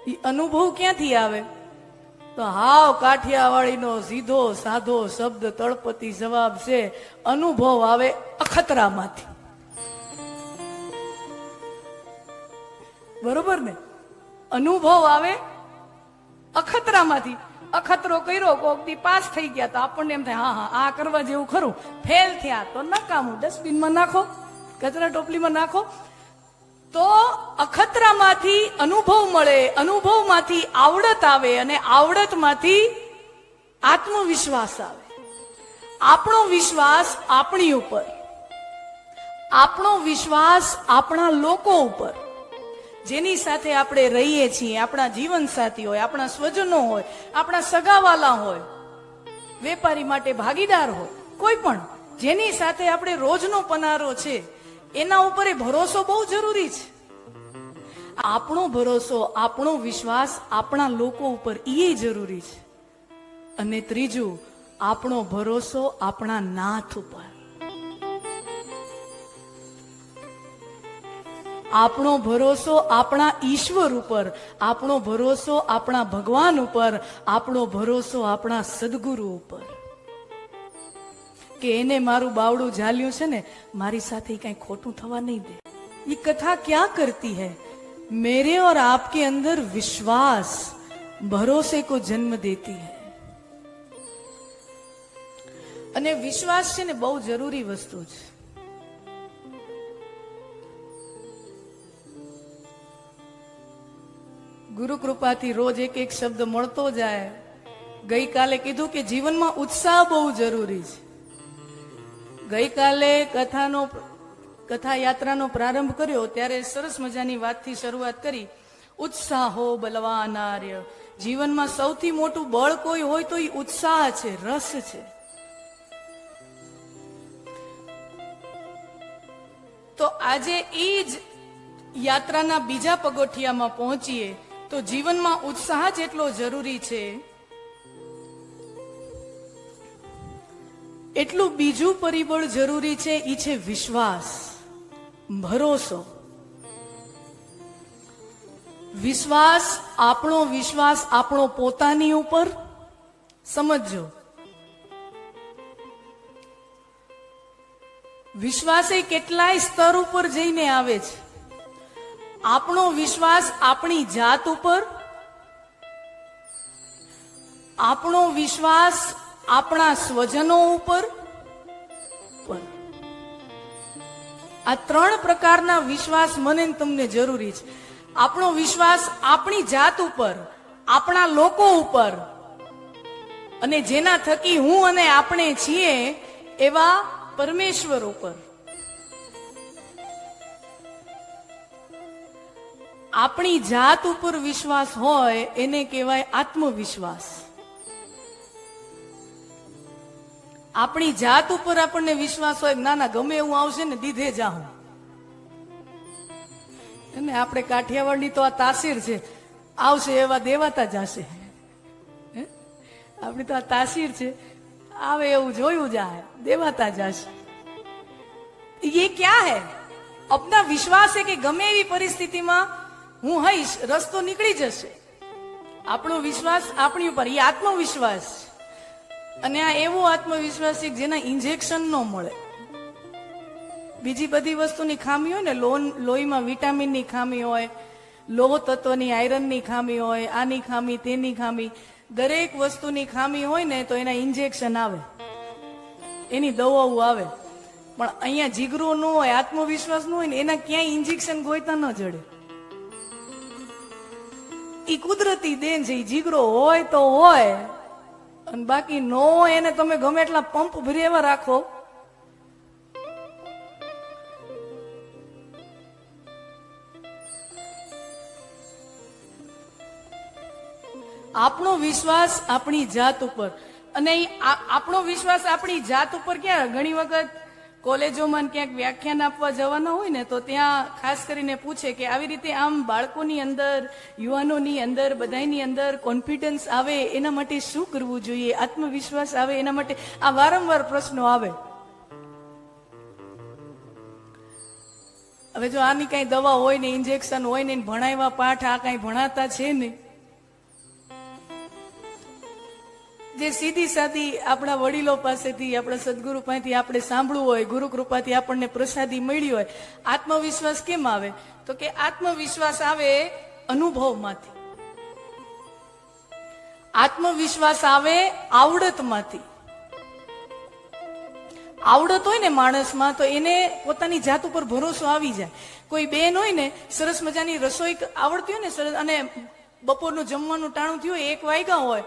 એ અનુભવ ક્યાંથી આવે? તો હાવ કાઠિયાવાડીનો સીધો સાધો શબ્દ તળપતિ જવાબ છે, અનુભવ આવે અખતરામાંથી. બરોબર ને? અનુભવ આવે અખતરામાંથી. અખતરો કર્યો, કોક દી પાસ થઈ ગયા તો આપણને એમ થાય હા હા આ કરવા જેવું ખરું. ફેલ થયા તો નકામું, ડસ્ટબિનમાં નાખો, કચરા ટોપલીમાં નાખો. તો અખતરામાંથી અનુભવ મળે, અનુભવમાંથી આવડત આવે, અને આવડતમાંથી આત્મવિશ્વાસ આવે. આપણો વિશ્વાસ આપણી ઉપર, આપણો વિશ્વાસ આપણા લોકો ઉપર, જેની સાથે આપણે રહીએ છીએ, આપણા જીવન સાથી હોય, આપણા સ્વજનો હોય, આપણા સગાવાલા હોય, વેપારી માટે ભાગીદાર હોય, કોઈ પણ જેની સાથે આપણે રોજનો પનારો છે, એના ઉપર એ ભરોસો બહુ જરૂરી છે. આપણો ભરોસો, આપણો વિશ્વાસ આપણા લોકો ઉપર એ જરૂરી છે. અને ત્રીજું, આપણો ભરોસો આપણા નાથ ઉપર, આપણો ભરોસો આપણા ઈશ્વર ઉપર, આપણો ભરોસો આપણા ભગવાન ઉપર, આપણો ભરોસો આપણા સદગુરુ ઉપર, કે એને મારું બાવડું ઝાલ્યું છે ને, મારી સાથે કઈ ખોટું થવા નહીં દે. ये कथा क्या करती है? मेरे और आपके अंदर विश्वास, भरोसे को जन्म देती है. અને વિશ્વાસ છે ને બહુ જરૂરી વસ્તુ છે. ગુરુ કૃપાથી રોજ એક એક શબ્દ મળતો જાય. ગઈકાલે કીધું કે જીવનમાં ઉત્સાહ બહુ જરૂરી છે. ગઈકાલે કથા યાત્રાનો પ્રારંભ કર્યો ત્યારે સરસ મજાની વાતથી શરૂઆત કરી. ઉત્સાહો બલવાનાર્ય. જીવનમાં સૌથી મોટું બળ કોઈ હોય તો એ ઉત્સાહ છે, રસ છે. તો આજે એ જ યાત્રાના બીજા પગથિયામાં પહોંચીએ તો જીવનમાં ઉત્સાહ જેટલો જરૂરી છે એટલું બીજું પરિબળ જરૂરી છે, એ છે વિશ્વાસ, ભરોસો. વિશ્વાસ, આપણો પોતાની ઉપર. સમજો, વિશ્વાસ એ કેટલાય સ્તર ઉપર જઈને આવે છે. આપણો વિશ્વાસ આપણી જાત ઉપર, આપણો વિશ્વાસ આપણા સ્વજનો ઉપર. આ ત્રણ પ્રકારના વિશ્વાસ મને તમને જરૂરી છે. આપણો વિશ્વાસ આપણી જાત ઉપર, આપણા લોકો ઉપર, અને જેના થકી હું અને આપણે છીએ એવા પરમેશ્વર ઉપર. આપણી જાત ઉપર વિશ્વાસ હોય એને કહેવાય આત્મવિશ્વાસ. આપણી જાત ઉપર આપણને વિશ્વાસ હોય, ના ના ગમે એવું આવશે ને દીધે જાઉં. અને આપણે કાઠિયાવાડની તો આ તાસીર છે, આવશે એવા દેવાતા જશે. આપણી તો આ તાસીર છે, આવે એવું જોયું જાય, દેવાતા જશે. ये क्या है? अपना विश्वास है कि गમે એવી પરિસ્થિતિમાં હું હઈશ, રસ્તો નીકળી જશે. આપણો વિશ્વાસ આપણી ઉપર, એ આત્મવિશ્વાસ. અને આ એવો આત્મવિશ્વાસ છે જેના ઇન્જેક્શન ન મળે. બીજી બધી વસ્તુની ખામી હોય ને, લોહીમાં વિટામિનની ખામી હોય, લોહ તત્વની, આયરનની ખામી હોય, આની ખામી, તેની ખામી, દરેક વસ્તુની ખામી હોય ને તો એના ઇન્જેક્શન આવે, એની દવાઓ આવે. પણ અહીંયા જીગરો ન હોય, આત્મવિશ્વાસ ન હોય ને, એના ક્યાંય ઇન્જેક્શન ગોઈતા ન જડે. ઈ કુદરતી દેન છે. જીગરો હોય તો હોય, અને બાકી ન હોય એને તમે ગમે એટલા પંપ ભરેવા રાખો, આપણો વિશ્વાસ આપણી જાત ઉપર. અને આપણો વિશ્વાસ આપણી જાત ઉપર ક્યાં? ઘણી વખત કોલેજોમાં ક્યાંક વ્યાખ્યાન આપવા જવાના હોય ને તો ત્યાં ખાસ કરીને પૂછે કે આવી રીતે આમ બાળકોની અંદર, યુવાનોની અંદર, બધાની અંદર કોન્ફિડન્સ આવે એના માટે શું કરવું જોઈએ, આત્મવિશ્વાસ આવે એના માટે આ વારંવાર પ્રશ્નો આવે. હવે જો આની કઈ દવા હોય ને, ઇન્જેક્શન હોય ને, ભણાવ્યા પાઠ આ કઈ ભણાતા છે ને, જે સીધી સાદી આપણા વડીલો પાસેથી, આપણા સદગુરુ પાસેથી આપણે સાંભળવું હોય, ગુરુ કૃપાથી આપણને પ્રસાદી મળી હોય, આત્મવિશ્વાસ કેમ આવે? તો કે આત્મવિશ્વાસ આવે અનુભવમાંથી, આત્મવિશ્વાસ આવે આવડતમાંથી. આવડત હોય ને માણસમાં તો એને પોતાની જાત ઉપર ભરોસો આવી જાય. કોઈ બેન હોય ને, સરસ મજાની રસોઈ આવડતી હોય ને, સરસ, અને બપોરનું જમવાનું ટાણું થયું હોય, 1 વાગ્યા હોય,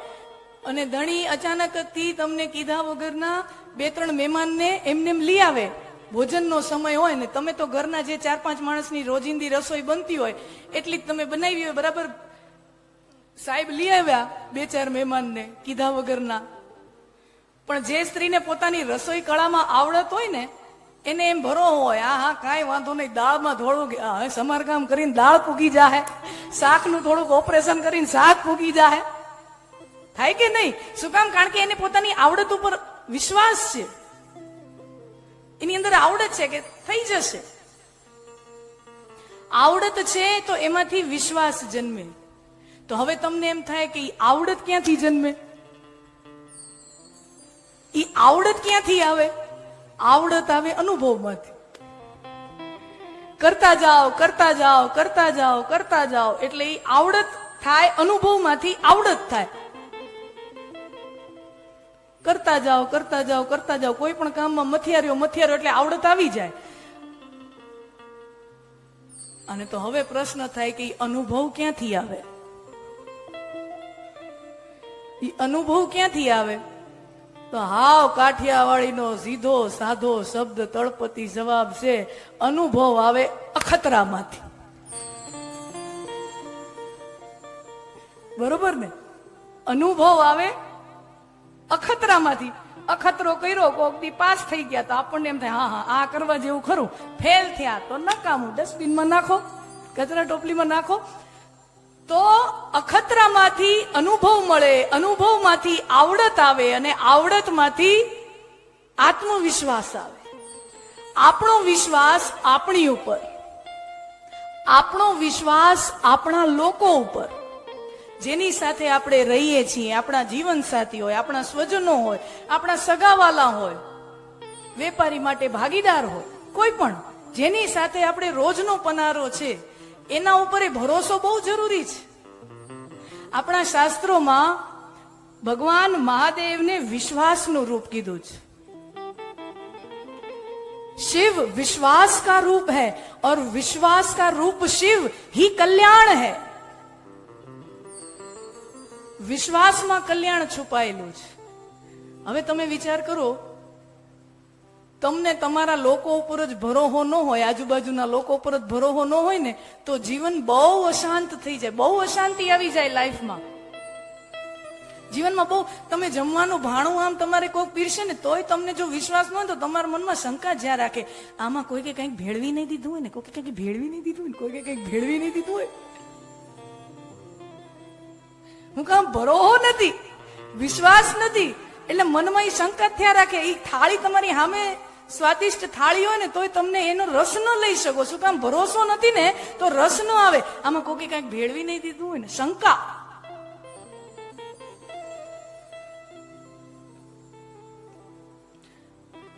અને ધણી અચાનકથી તમને કીધા વગરના 2-3 મહેમાનને એમને લઈ આવે, ભોજનનો સમય હોય ને, તમે તો ઘરના જે 4-5 માણસની રોજિંદી રસોઈ બનતી હોય એટલી જ તમે બનાવી હોય, બરાબર. સાહેબ લઈ આવ્યા 2-4 મહેમાનને કીધા વગરના. પણ જે સ્ત્રીને પોતાની રસોઈ કળામાં આવડત હોય ને, એને એમ ભરો હોય, હા કાંઈ વાંધો નહીં, દાળમાં થોડુંક સમારકામ કરીને દાળ પૂગી જાહે, શાકનું થોડુંક ઓપરેશન કરીને શાક પૂગી જાહે. થાય કે નહીં? શું કામ? કારણ કે એને પોતાની આવડત ઉપર વિશ્વાસ છે, એની અંદર આવડત છે કે થઈ જશે. આવડત છે તો એમાંથી વિશ્વાસ જન્મે. તો હવે તમને એમ થાય કે આવડત ક્યાંથી જન્મે? ઈ આવડત ક્યાંથી આવે? આવડત આવે અનુભવમાંથી. કરતા જાઓ, કરતા જાઓ, કરતા જાઓ, કરતા જાઓ, એટલે ઈ આવડત થાય, અનુભવમાંથી આવડત થાય. કરતા જાઓ, કરતા જાઓ, કરતા જાઓ, કોઈ પણ કામમાં મથિયાર્યો એટલે આવડત આવી જાય. અને તો હવે પ્રશ્ન થાય કે અનુભવ ક્યાંથી આવે? ઈ અનુભવ ક્યાંથી આવે? તો હાવ કાઠિયાવાડીનો સીધો સાધો શબ્દ તળપતિ જવાબ છે, અનુભવ આવે અખતરામાંથી. બરોબર ને? અનુભવ આવે અખતરામાંથી. અખતરો કર્યો, કોક દી પાસ થઈ ગયા તો આપણને એમ થાય હા આ કરવા જેવું ખરું. ફેલ થયા તો નકામું, ડસ્ટબિનમાં નાખો, કચરા ટોપલીમાં નાખો. તો અખતરામાંથી અનુભવ મળે, અનુભવમાંથી આવડત આવે, અને આવડતમાંથી આત્મવિશ્વાસ આવે. આપણો વિશ્વાસ આપણી ઉપર, આપણો વિશ્વાસ આપણા લોકો ઉપર, જેની સાથે આપણે રહીએ છીએ, આપણા જીવન સાથી હોય, આપણા સ્વજનો હોય, આપણા સગાવાલા હોય, વેપારી માટે ભાગીદાર હોય, કોઈ પણ જેની સાથે આપણે રોજનો પનારો છે, એના ઉપર એ ભરોસો બહુ જરૂરી છે. આપણા શાસ્ત્રોમાં ભગવાન મહાદેવને વિશ્વાસનું રૂપ કીધું છે. शिव विश्वास का रूप है और विश्वास का रूप शिव ही कल्याण है. વિશ્વાસમાં કલ્યાણ છુપાયેલું છે. હવે તમે વિચાર કરો, તમને તમારા લોકો ઉપર જ ભરોસો ન હોય, આજુબાજુના લોકો ઉપર જ ભરોસો ન હોય ને, તો જીવન બહુ અશાંત થઈ જાય, બહુ અશાંતિ આવી જાય લાઈફમાં. જીવનમાં બહુ, તમે જમવાનું ભાણું આમ તમારે કોઈક પીરશે ને, તોય તમને જો વિશ્વાસ ન હોય તો તમારા મનમાં શંકા જ્યાં રાખે, આમાં કોઈકે કંઈક ભેળવી નહીં દીધું હોય ને, કોઈકે કંઈક ભેળવી નહીં દીધું હોય ને, કોઈકે કંઈક ભેળવી નહીં દીધું હોય. હું કામ? ભરોસો નથી, વિશ્વાસ નથી, એટલે મનમાં એ શંકા થયા રાખે. એ થાળી તમારી સામે સ્વાદિષ્ટ થાળી હોય ને, તોય તમને એનો રસ ન લઈ શકો. શું કામ? ભરોસો નથી ને, તો રસ ન આવે. આમાં કોઈકે કંઈક ભેળવી નહીં દીધું હોય ને, શંકા.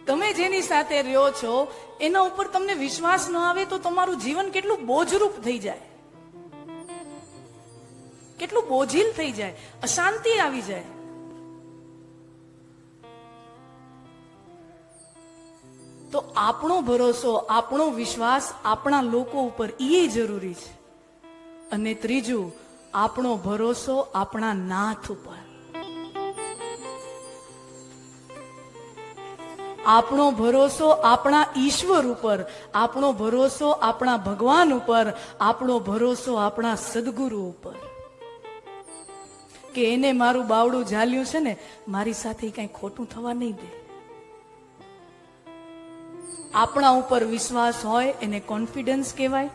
તમે જેની સાથે રહ્યો છો એના ઉપર તમને વિશ્વાસ ન આવે તો તમારું જીવન કેટલું બોજરૂપ થઈ જાય, કેટલું બોજીલ થઈ જાય, અશાંતિ આવી જાય. તો આપણો ભરોસો, આપણો વિશ્વાસ આપણા લોકો ઉપર એ જરૂરી છે. અને ત્રીજું, આપણો ભરોસો આપણા નાથ ઉપર. આપણો ભરોસો આપણા ઈશ્વર ઉપર, આપણો ભરોસો આપણા ભગવાન ઉપર, આપણો ભરોસો આપણા સદગુરુ ઉપર. કે એને મારું બાવડું ઝાલ્યું છે ને, મારી સાથે કઈ ખોટું થવા નહીં દે. આપણા ઉપર વિશ્વાસ હોય એને કોન્ફિડન્સ કહેવાય,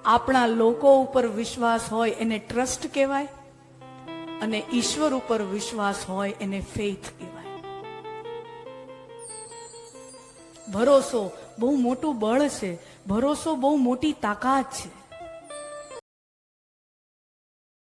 આપણા લોકો ઉપર વિશ્વાસ હોય એને ટ્રસ્ટ કહેવાય, અને ઈશ્વર ઉપર વિશ્વાસ હોય એને ફેથ કહેવાય. ભરોસો બહુ મોટું બળ છે. ભરોસો બહુ મોટી તાકાત છે.